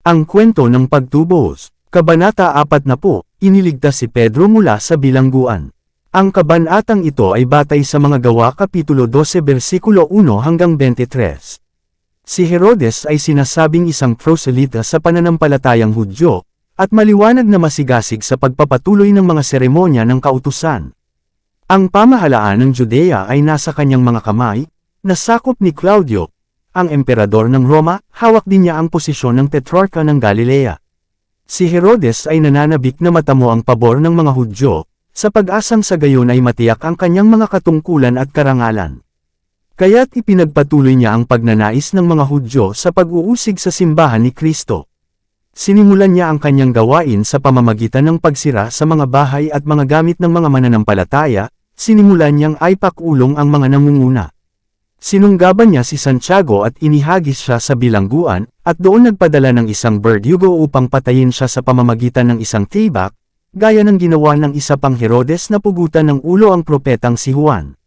Ang kwento ng pagtubos. Kabanata 40, iniligtas si Pedro mula sa bilangguan. Ang kabanatang ito ay batay sa mga Gawa Kapitulo 12 versikulo 1 hanggang 23. Si Herodes ay sinasabing isang proselita sa pananampalatayang Hudyo, at maliwanag na masigasig sa pagpapatuloy ng mga seremonya ng kautusan. Ang pamahalaan ng Judea ay nasa kanyang mga kamay, nasakop ni Claudio, ang emperador ng Roma. Hawak din niya ang posisyon ng tetrarka ng Galilea. Si Herodes ay nananabik na matamo ang pabor ng mga Hudyo, sa pag-asang sa gayon ay matiyak ang kanyang mga katungkulan at karangalan. Kaya't ipinagpatuloy niya ang pagnanais ng mga Hudyo sa pag-uusig sa simbahan ni Kristo. Sinimulan niya ang kanyang gawain sa pamamagitan ng pagsira sa mga bahay at mga gamit ng mga mananampalataya. Sinimulan niyang aipakulong ang mga nangunguna. Sinunggaban niya si Santiago at inihagis siya sa bilangguan, at doon nagpadala ng isang berdugo upang patayin siya sa pamamagitan ng isang tibak, gaya ng ginawa ng isa pang Herodes na pugutan ng ulo ang propetang si Juan.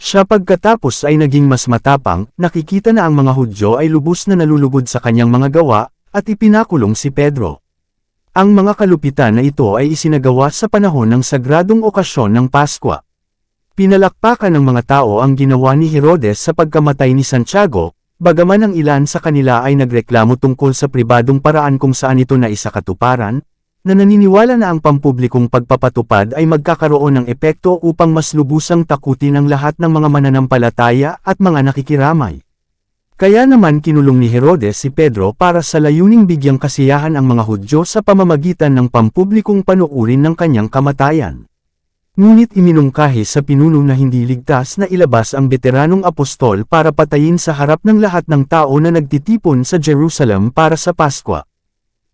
Siya pagkatapos ay naging mas matapang, nakikita na ang mga Hudyo ay lubos na nalulugod sa kanyang mga gawa, at ipinakulong si Pedro. Ang mga kalupitan na ito ay isinagawa sa panahon ng sagradong okasyon ng Paskwa. Pinalakpakan ng mga tao ang ginawa ni Herodes sa pagkamatay ni Santiago, bagaman ang ilan sa kanila ay nagreklamo tungkol sa pribadong paraan kung saan ito naisakatuparan, na naniniwala na ang pampublikong pagpapatupad ay magkakaroon ng epekto upang mas lubusang takutin ang lahat ng mga mananampalataya at mga nakikiramay. Kaya naman kinulong ni Herodes si Pedro para sa layuning bigyang kasiyahan ang mga Hudyo sa pamamagitan ng pampublikong panuurin ng kanyang kamatayan. Ngunit iminungkahi sa pinuno na hindi ligtas na ilabas ang veteranong apostol para patayin sa harap ng lahat ng tao na nagtitipon sa Jerusalem para sa Paskwa.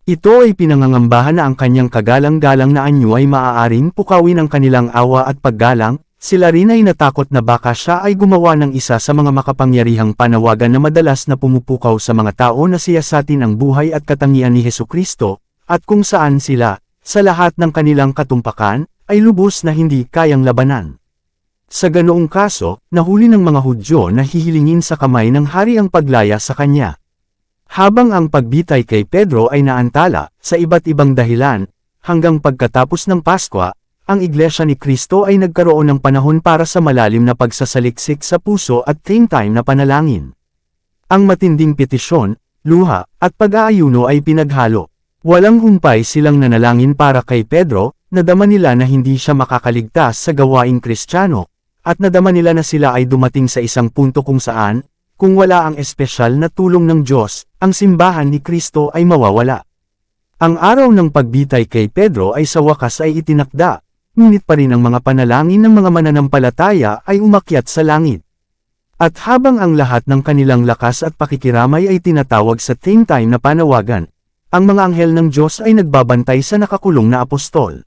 Ito ay pinangangambahan na ang kanyang kagalang-galang na anyo ay maaaring pukawin ang kanilang awa at paggalang. Sila rin ay natakot na baka siya ay gumawa ng isa sa mga makapangyarihang panawagan na madalas na pumupukaw sa mga tao na siyasatin ang buhay at katangian ni Hesukristo, at kung saan sila, sa lahat ng kanilang katumpakan, ay lubos na hindi kayang labanan. Sa ganoong kaso, nahuli ng mga Hudyo na hihilingin sa kamay ng hari ang paglaya sa kanya. Habang ang pagbitay kay Pedro ay naantala, sa iba't ibang dahilan, hanggang pagkatapos ng Paskwa, ang Iglesia ni Kristo ay nagkaroon ng panahon para sa malalim na pagsasaliksik sa puso at same-time na panalangin. Ang matinding petisyon, luha, at pag-aayuno ay pinaghalo. Walang humpay silang nanalangin para kay Pedro, nadama nila na hindi siya makakaligtas sa gawaing Kristiyano, at nadama nila na sila ay dumating sa isang punto kung saan, kung wala ang espesyal na tulong ng Diyos, ang simbahan ni Kristo ay mawawala. Ang araw ng pagbitay kay Pedro ay sa wakas ay itinakda, ngunit pa rin ang mga panalangin ng mga mananampalataya ay umakyat sa langit. At habang ang lahat ng kanilang lakas at pakikiramay ay tinatawag sa same-time na panawagan, ang mga anghel ng Diyos ay nagbabantay sa nakakulong na apostol.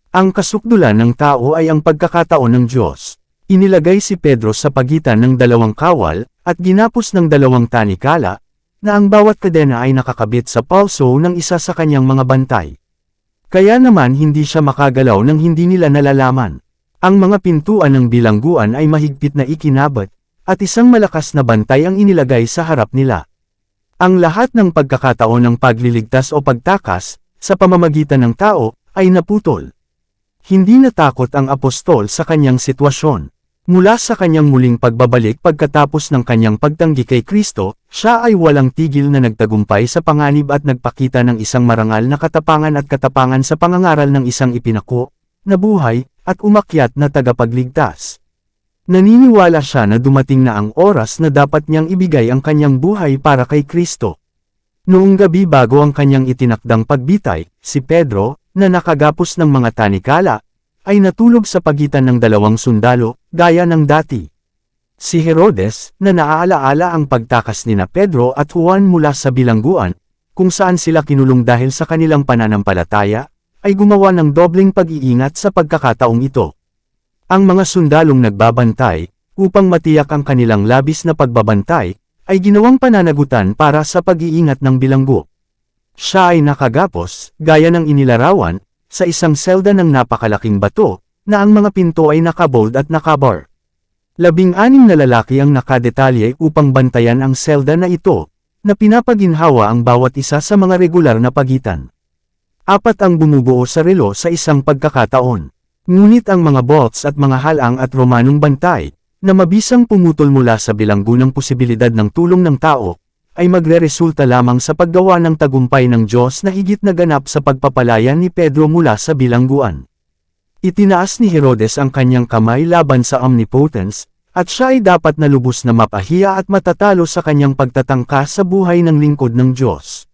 Ang kasukdulan ng tao ay ang pagkakataon ng Diyos. Inilagay si Pedro sa pagitan ng dalawang kawal, at ginapos ng dalawang tanikala, na ang bawat kadena ay nakakabit sa palso ng isa sa kanyang mga bantay. Kaya naman hindi siya makagalaw nang hindi nila nalalaman. Ang mga pintuan ng bilangguan ay mahigpit na ikinabat, at isang malakas na bantay ang inilagay sa harap nila. Ang lahat ng pagkakataon ng pagliligtas o pagtakas, sa pamamagitan ng tao, ay naputol. Hindi natakot ang apostol sa kanyang sitwasyon. Mula sa kanyang muling pagbabalik pagkatapos ng kanyang pagtanggi kay Kristo, siya ay walang tigil na nagtagumpay sa panganib at nagpakita ng isang marangal na katapangan at katapangan sa pangangaral ng isang ipinako, na buhay, at umakyat na tagapagligtas. Naniniwala siya na dumating na ang oras na dapat niyang ibigay ang kanyang buhay para kay Kristo. Noong gabi bago ang kanyang itinakdang pagbitay, si Pedro, na nakagapos ng mga tanikala, ay natulog sa pagitan ng dalawang sundalo, gaya ng dati. Si Herodes, na naaalaala ang pagtakas nina Pedro at Juan mula sa bilangguan, kung saan sila kinulong dahil sa kanilang pananampalataya, ay gumawa ng dobleng pag-iingat sa pagkakataong ito. Ang mga sundalong nagbabantay, upang matiyak ang kanilang labis na pagbabantay, ay ginawang pananagutan para sa pag-iingat ng bilanggo. Siya ay nakagapos, gaya ng inilarawan, sa isang selda ng napakalaking bato, na ang mga pinto ay nakabold at nakabar. 16 na lalaki ang nakadetalye upang bantayan ang selda na ito, na pinapaginhawa ang bawat isa sa mga regular na pagitan. 4 ang bumubuo sa relo sa isang pagkakataon. Ngunit ang mga bolts at mga halang at Romanong bantay, na mabisang pumutol mula sa bilanggo ng posibilidad ng tulong ng tao, ay magreresulta lamang sa paggawa ng tagumpay ng Diyos na higit na ganap sa pagpapalaya ni Pedro mula sa bilangguan. Itinaas ni Herodes ang kanyang kamay laban sa omnipotence, at siya ay dapat na lubos na mapahiya at matatalo sa kanyang pagtatangka sa buhay ng lingkod ng Diyos.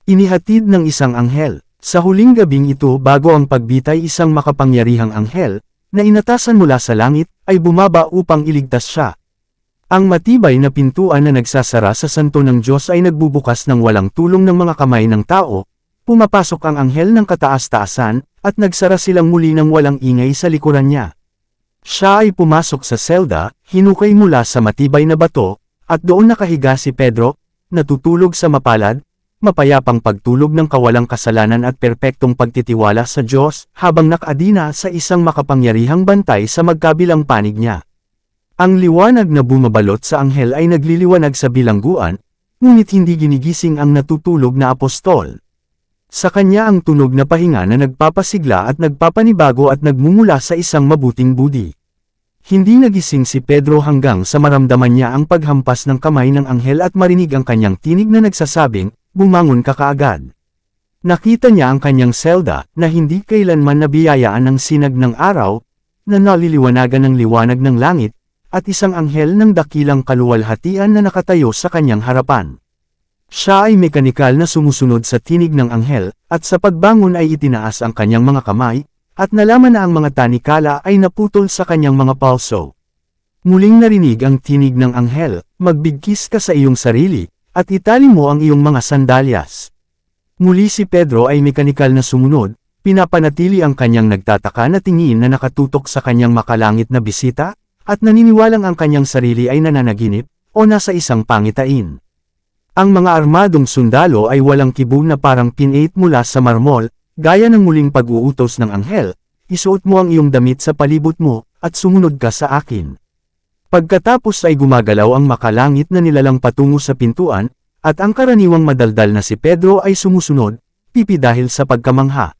Inihatid ng isang anghel, sa huling gabing ito bago ang pagbitay isang makapangyarihang anghel, na inatasan mula sa langit, ay bumaba upang iligtas siya. Ang matibay na pintuan na nagsasara sa santo ng Diyos ay nagbubukas ng walang tulong ng mga kamay ng tao, pumapasok ang anghel ng kataas-taasan, at nagsara silang muli ng walang ingay sa likuran niya. Siya ay pumasok sa selda, hinukay mula sa matibay na bato, at doon nakahiga si Pedro, natutulog sa mapalad, mapayapang pagtulog ng kawalang kasalanan at perpektong pagtitiwala sa Diyos, habang nakaadina sa isang makapangyarihang bantay sa magkabilang panig niya. Ang liwanag na bumabalot sa anghel ay nagliliwanag sa bilangguan, ngunit hindi ginigising ang natutulog na apostol. Sa kanya ang tunog na pahinga na nagpapasigla at nagpapanibago at nagmumula sa isang mabuting budi. Hindi nagising si Pedro hanggang sa maramdaman niya ang paghampas ng kamay ng anghel at marinig ang kanyang tinig na nagsasabing, "Bumangon ka kaagad." Nakita niya ang kanyang selda, na hindi kailanman nabiyayaan ng sinag ng araw, na naliliwanagan ng liwanag ng langit, at isang anghel ng dakilang kaluwalhatian na nakatayo sa kanyang harapan. Siya ay mekanikal na sumusunod sa tinig ng anghel, at sa pagbangon ay itinaas ang kanyang mga kamay, at nalaman na ang mga tanikala ay naputol sa kanyang mga palso. Muling narinig ang tinig ng anghel, "Magbigkis ka sa iyong sarili, at itali mo ang iyong mga sandalyas." Muli si Pedro ay mekanikal na sumunod, pinapanatili ang kanyang nagtataka na tingin na nakatutok sa kanyang makalangit na bisita, at naniniwalang ang kanyang sarili ay nananaginip, o nasa isang pangitain. Ang mga armadong sundalo ay walang kibo na parang pinait mula sa marmol, gaya ng muling pag-uutos ng anghel, "Isuot mo ang iyong damit sa palibot mo, at sumunod ka sa akin." Pagkatapos ay gumagalaw ang makalangit na nilalang patungo sa pintuan, at ang karaniwang madaldal na si Pedro ay sumusunod, pipi dahil sa pagkamangha.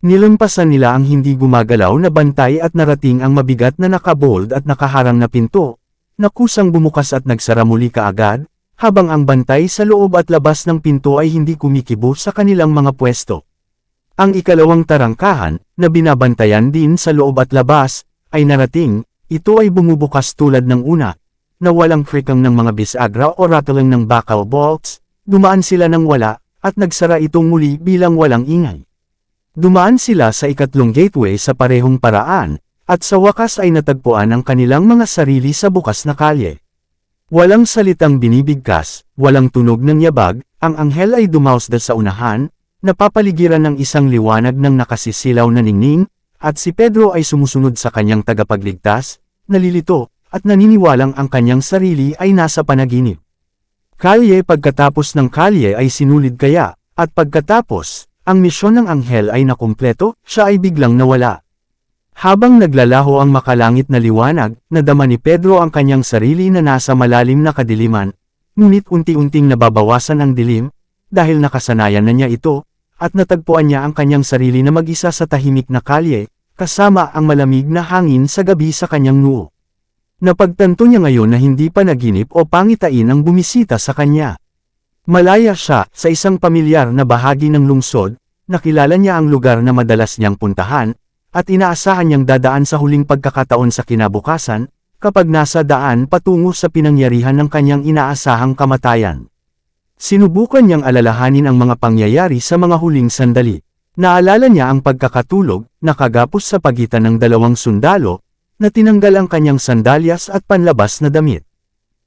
Nilampasan nila ang hindi gumagalaw na bantay at narating ang mabigat na nakabold at nakaharang na pinto, na kusang bumukas at nagsara muli kaagad, habang ang bantay sa loob at labas ng pinto ay hindi kumikibo sa kanilang mga pwesto. Ang ikalawang tarangkahan, na binabantayan din sa loob at labas, ay narating, ito ay bumubukas tulad ng una, na walang krikang ng mga bisagra o rattling ng bakal bolts, dumaan sila ng wala, at nagsara itong muli bilang walang ingay. Dumaan sila sa ikatlong gateway sa parehong paraan, at sa wakas ay natagpuan ang kanilang mga sarili sa bukas na kalye. Walang salitang binibigkas, walang tunog ng yabag, ang anghel ay dumausda sa unahan, napapaligiran ng isang liwanag ng nakasisilaw na ningning, at si Pedro ay sumusunod sa kanyang tagapagligtas, nalilito, at naniniwalang ang kanyang sarili ay nasa panaginip. Kalye pagkatapos ng kalye ay sinulid kaya, at pagkatapos, ang misyon ng anghel ay nakumpleto, siya ay biglang nawala. Habang naglalaho ang makalangit na liwanag, nadama ni Pedro ang kanyang sarili na nasa malalim na kadiliman, ngunit unti-unting nababawasan ang dilim, dahil nakasanayan na niya ito, at natagpuan niya ang kanyang sarili na mag-isa sa tahimik na kalye, kasama ang malamig na hangin sa gabi sa kanyang noo. Napagtanto niya ngayon na hindi panaginip o pangitain ang bumisita sa kanya. Malaya siya sa isang pamilyar na bahagi ng lungsod, nakilala niya ang lugar na madalas niyang puntahan, at inaasahan niyang dadaan sa huling pagkakataon sa kinabukasan, kapag nasa daan patungo sa pinangyarihan ng kanyang inaasahang kamatayan. Sinubukan niyang alalahanin ang mga pangyayari sa mga huling sandali. Naalala niya ang pagkakatulog, nakagapos sa pagitan ng dalawang sundalo, na tinanggal ang kanyang sandalyas at panlabas na damit.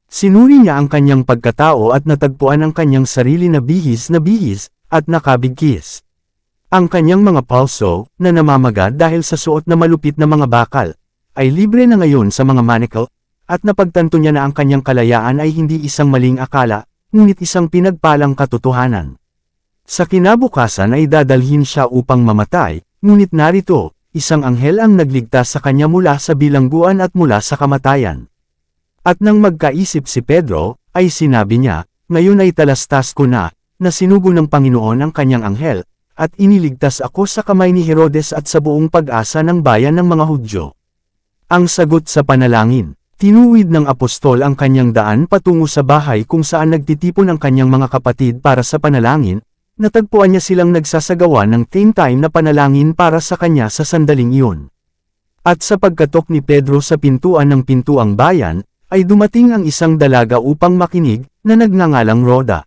Sinuri niya ang kanyang pagkatao at natagpuan ang kanyang sarili na bihis at nakabigkis. Ang kanyang mga palso, na namamaga dahil sa suot na malupit na mga bakal, ay libre na ngayon sa mga manacle, at napagtanto niya na ang kanyang kalayaan ay hindi isang maling akala, ngunit isang pinagpalang katotohanan. Sa kinabukasan ay dadalhin siya upang mamatay, ngunit narito, isang anghel ang nagligtas sa kanya mula sa bilangguan at mula sa kamatayan. At nang magkaisip si Pedro, ay sinabi niya, ngayon ay talastas ko na sinugo ng Panginoon ang kanyang anghel, at iniligtas ako sa kamay ni Herodes at sa buong pag-asa ng bayan ng mga Hudyo. Ang sagot sa panalangin. Tinuwid ng apostol ang kanyang daan patungo sa bahay kung saan nagtitipon ang kanyang mga kapatid para sa panalangin, natagpuan niya silang nagsasagawa ng time na panalangin para sa kanya sa sandaling iyon. At sa pagkatok ni Pedro sa pintuan ng pintuang bayan, ay dumating ang isang dalaga upang makinig, na nagngangalang Roda.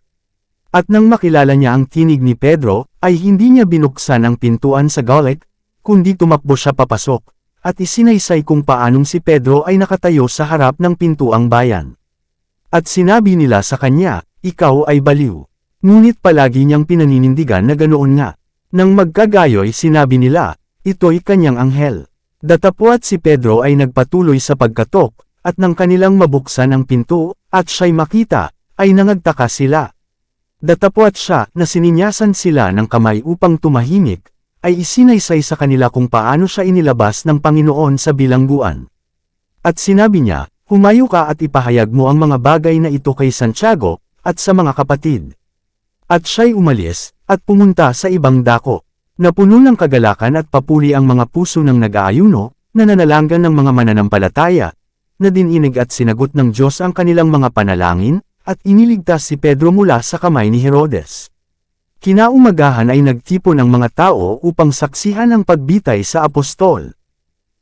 At nang makilala niya ang tinig ni Pedro, ay hindi niya binuksan ang pintuan sa galit, kundi tumakbo siya papasok, at isinaysay kung paanong si Pedro ay nakatayo sa harap ng pintuang bayan. At sinabi nila sa kanya, ikaw ay baliw. Ngunit palagi niyang pinaninindigan na ganoon nga. Nang magkagayoy sinabi nila, ito'y kanyang anghel. Datapwat si Pedro ay nagpatuloy sa pagkatok, at nang kanilang mabuksan ang pinto, at siya'y makita, ay nangagtaka sila. Datapwat siya na sininyasan sila ng kamay upang tumahimik, ay isinaysay sa kanila kung paano siya inilabas ng Panginoon sa bilangguan. At sinabi niya, humayo ka at ipahayag mo ang mga bagay na ito kay Santiago, at sa mga kapatid. At siya'y umalis, at pumunta sa ibang dako. Napuno ng kagalakan at papuri ang mga puso ng nag-aayuno, na nanalanggan ng mga mananampalataya, na dininig at sinagot ng Diyos ang kanilang mga panalangin, at iniligtas si Pedro mula sa kamay ni Herodes. Kinaumagahan ay nagtipon ang mga tao upang saksihan ang pagbitay sa apostol.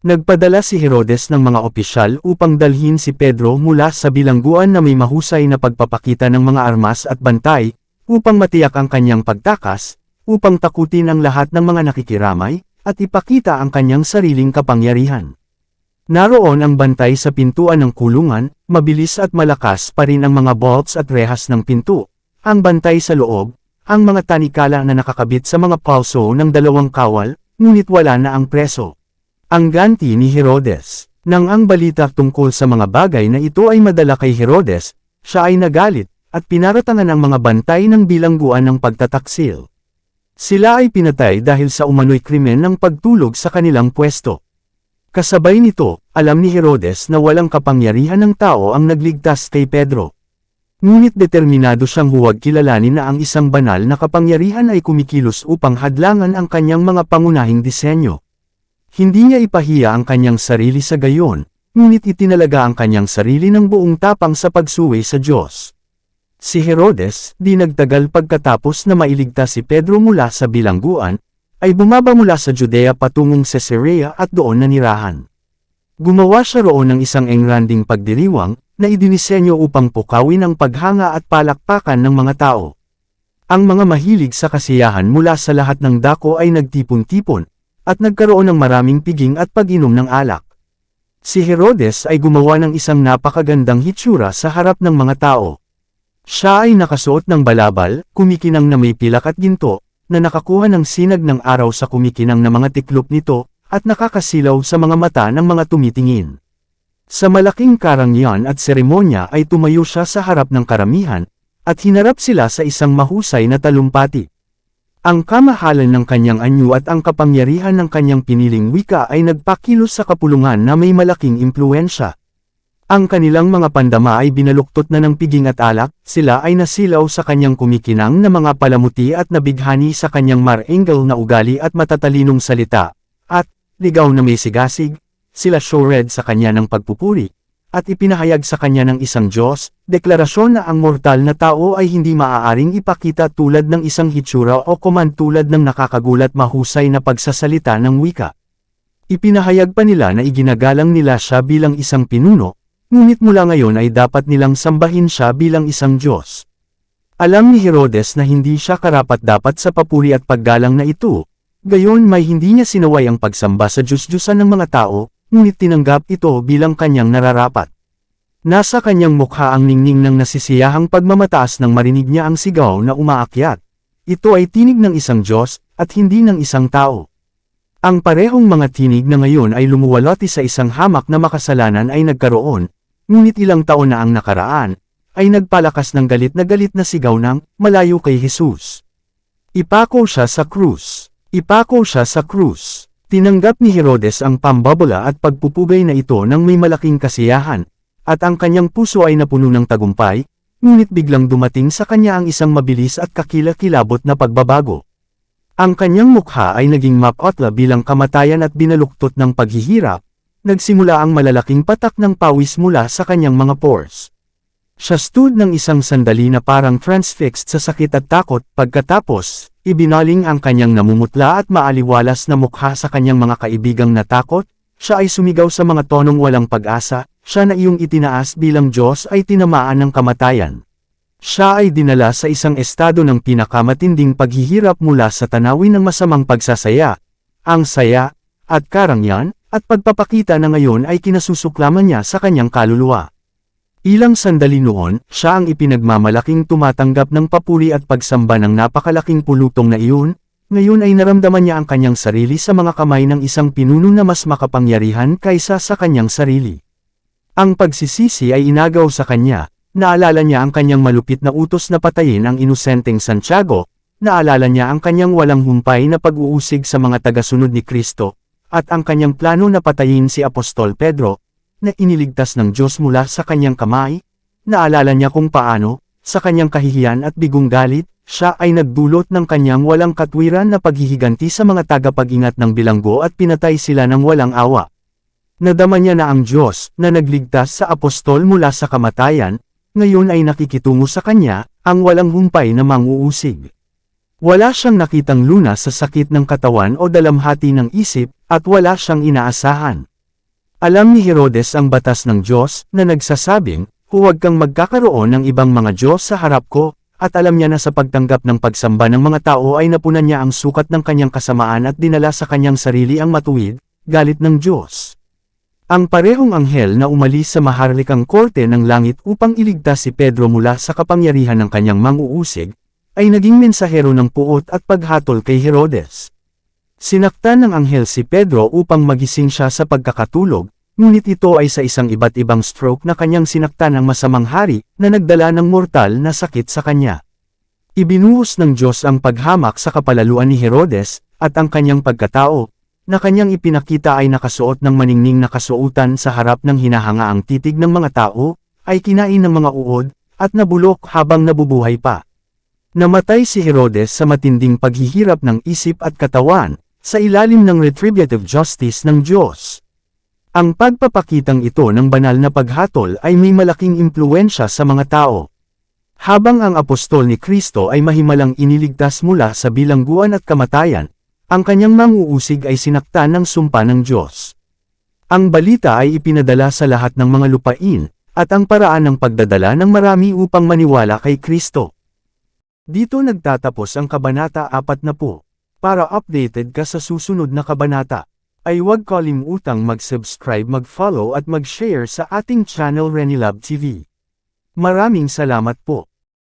Nagpadala si Herodes ng mga opisyal upang dalhin si Pedro mula sa bilangguan na may mahusay na pagpapakita ng mga armas at bantay, upang matiyak ang kanyang pagtakas, upang takutin ang lahat ng mga nakikiramay, at ipakita ang kanyang sariling kapangyarihan. Naroon ang bantay sa pintuan ng kulungan, mabilis at malakas pa rin ang mga bolts at rehas ng pinto, ang bantay sa loob, ang mga tanikala na nakakabit sa mga palso ng 2 kawal, ngunit wala na ang preso. Ang ganti ni Herodes. Nang ang balita tungkol sa mga bagay na ito ay madala kay Herodes, siya ay nagalit, at pinaratangan ang mga bantay ng bilangguan ng pagtataksil. Sila ay pinatay dahil sa umano'y krimen ng pagtulog sa kanilang pwesto. Kasabay nito, alam ni Herodes na walang kapangyarihan ng tao ang nagligtas kay Pedro. Ngunit determinado siyang huwag kilalanin na ang isang banal na kapangyarihan ay kumikilos upang hadlangan ang kanyang mga pangunahing disenyo. Hindi niya ipahiya ang kanyang sarili sa gayon, ngunit itinalaga ang kanyang sarili ng buong tapang sa pagsuway sa Diyos. Si Herodes, di nagtagal pagkatapos na mailigtas si Pedro mula sa bilangguan, ay bumaba mula sa Judea patungong Caesarea at doon nanirahan. Gumawa siya roon ng isang engranding pagdiriwang, na idinisenyo upang pukawin ang paghanga at palakpakan ng mga tao. Ang mga mahilig sa kasiyahan mula sa lahat ng dako ay nagtipon-tipon, at nagkaroon ng maraming piging at pag-inom ng alak. Si Herodes ay gumawa ng isang napakagandang hitsura sa harap ng mga tao. Siya ay nakasuot ng balabal, kumikinang na may pilak at ginto, na nakakuha ng sinag ng araw sa kumikinang na mga tiklop nito, at nakakasilaw sa mga mata ng mga tumitingin. Sa malaking karangyaan at seremonya ay tumayo siya sa harap ng karamihan, at hinarap sila sa isang mahusay na talumpati. Ang kamahalan ng kanyang anyo at ang kapangyarihan ng kanyang piniling wika ay nagpakilos sa kapulungan na may malaking impluensya. Ang kanilang mga pandama ay binaluktot na ng piging at alak, sila ay nasilaw sa kanyang kumikinang na mga palamuti at nabighani sa kanyang marangal na ugali at matatalinong salita, at, ligaw na may sigasig, sila showred sa kanya ng pagpupuri, at ipinahayag sa kanya ng isang Diyos, deklarasyon na ang mortal na tao ay hindi maaaring ipakita tulad ng isang hitsura o command tulad ng nakakagulat mahusay na pagsasalita ng wika. Ipinahayag pa nila na iginagalang nila siya bilang isang pinuno, ngunit mula ngayon ay dapat nilang sambahin siya bilang isang Diyos. Alam ni Herodes na hindi siya karapat-dapat sa papuri at paggalang na ito, gayon may hindi niya sinaway ang pagsamba sa Diyos-Diyosan ng mga tao, ngunit tinanggap ito bilang kanyang nararapat. Nasa kanyang mukha ang ningning ng nasisiyahang pagmamataas nang marinig niya ang sigaw na umaakyat. Ito ay tinig ng isang Diyos, at hindi ng isang tao. Ang parehong mga tinig na ngayon ay lumuwalati sa isang hamak na makasalanan ay nagkaroon, ngunit ilang taon na ang nakaraan, ay nagpalakas ng galit na sigaw ng, malayo kay Jesus. Ipako siya sa krus. Ipako siya sa krus. Tinanggap ni Herodes ang pambabala at pagpupugay na ito ng may malaking kasiyahan, at ang kanyang puso ay napuno ng tagumpay, ngunit biglang dumating sa kanya ang isang mabilis at kakilakilabot na pagbabago. Ang kanyang mukha ay naging mapotla bilang kamatayan at binaluktot ng paghihirap, nagsimula ang malalaking patak ng pawis mula sa kanyang mga pores. Siya stood ng isang sandali na parang transfixed sa sakit at takot, pagkatapos, ibinaling ang kanyang namumutla at maaliwalas na mukha sa kanyang mga kaibigang natakot, siya ay sumigaw sa mga tonong walang pag-asa, siya na iyong itinaas bilang Diyos ay tinamaan ng kamatayan. Siya ay dinala sa isang estado ng pinakamatinding paghihirap mula sa tanawin ng masamang pagsasaya, ang saya, at karangyaan, at pagpapakita na ngayon ay kinasusuklaman niya sa kanyang kaluluwa. Ilang sandali noon, siya ang ipinagmamalaking tumatanggap ng papuri at pagsamba ng napakalaking pulutong na iyon, ngayon ay naramdaman niya ang kanyang sarili sa mga kamay ng isang pinuno na mas makapangyarihan kaysa sa kanyang sarili. Ang pagsisisi ay inagaw sa kanya, naalala niya ang kanyang malupit na utos na patayin ang inosenteng Santiago, naalala niya ang kanyang walang humpay na pag-uusig sa mga tagasunod ni Kristo, at ang kanyang plano na patayin si Apostol Pedro, na iniligtas ng Diyos mula sa kanyang kamay, naalala niya kung paano, sa kanyang kahihiyan at bigong galit, siya ay nagdulot ng kanyang walang katwiran na paghihiganti sa mga tagapag-ingat ng bilanggo at pinatay sila ng walang awa. Nadama niya na ang Diyos, na nagligtas sa apostol mula sa kamatayan, ngayon ay nakikitungo sa kanya, ang walang humpay na manguusig. Wala siyang nakitang lunas sa sakit ng katawan o dalamhati ng isip, at wala siyang inaasahan. Alam ni Herodes ang batas ng Diyos, na nagsasabing, huwag kang magkakaroon ng ibang mga Diyos sa harap ko, at alam niya na sa pagtanggap ng pagsamba ng mga tao ay napunan niya ang sukat ng kanyang kasamaan at dinala sa kanyang sarili ang matuwid, galit ng Diyos. Ang parehong anghel na umalis sa maharlikang korte ng langit upang iligtas si Pedro mula sa kapangyarihan ng kanyang manguusig, ay naging mensahero ng puot at paghatol kay Herodes. Sinaktan ng anghel si Pedro upang magising siya sa pagkakatulog, ngunit ito ay sa isang iba't ibang stroke na kanyang sinaktan ng masamang hari na nagdala ng mortal na sakit sa kanya. Ibinuhos ng Diyos ang paghamak sa kapalaluan ni Herodes, at ang kanyang pagkatao, na kanyang ipinakita ay nakasuot ng maningning na kasuotan sa harap ng hinahangaang titig ng mga tao, ay kinain ng mga uod, at nabulok habang nabubuhay pa. Namatay si Herodes sa matinding paghihirap ng isip at katawan, sa ilalim ng retributive justice ng Diyos. Ang pagpapakitang ito ng banal na paghatol ay may malaking impluwensya sa mga tao. Habang ang apostol ni Kristo ay mahimalang iniligtas mula sa bilangguan at kamatayan, ang kanyang manguusig ay sinaktan ng sumpa ng Diyos. Ang balita ay ipinadala sa lahat ng mga lupain, at ang paraan ng pagdadala ng marami upang maniwala kay Kristo. Dito nagtatapos ang Kabanata 40. Para updated ka sa susunod na kabanata, ay huwag kalimutang mag-subscribe, mag-follow at mag-share sa ating channel Renilab TV. Maraming salamat po.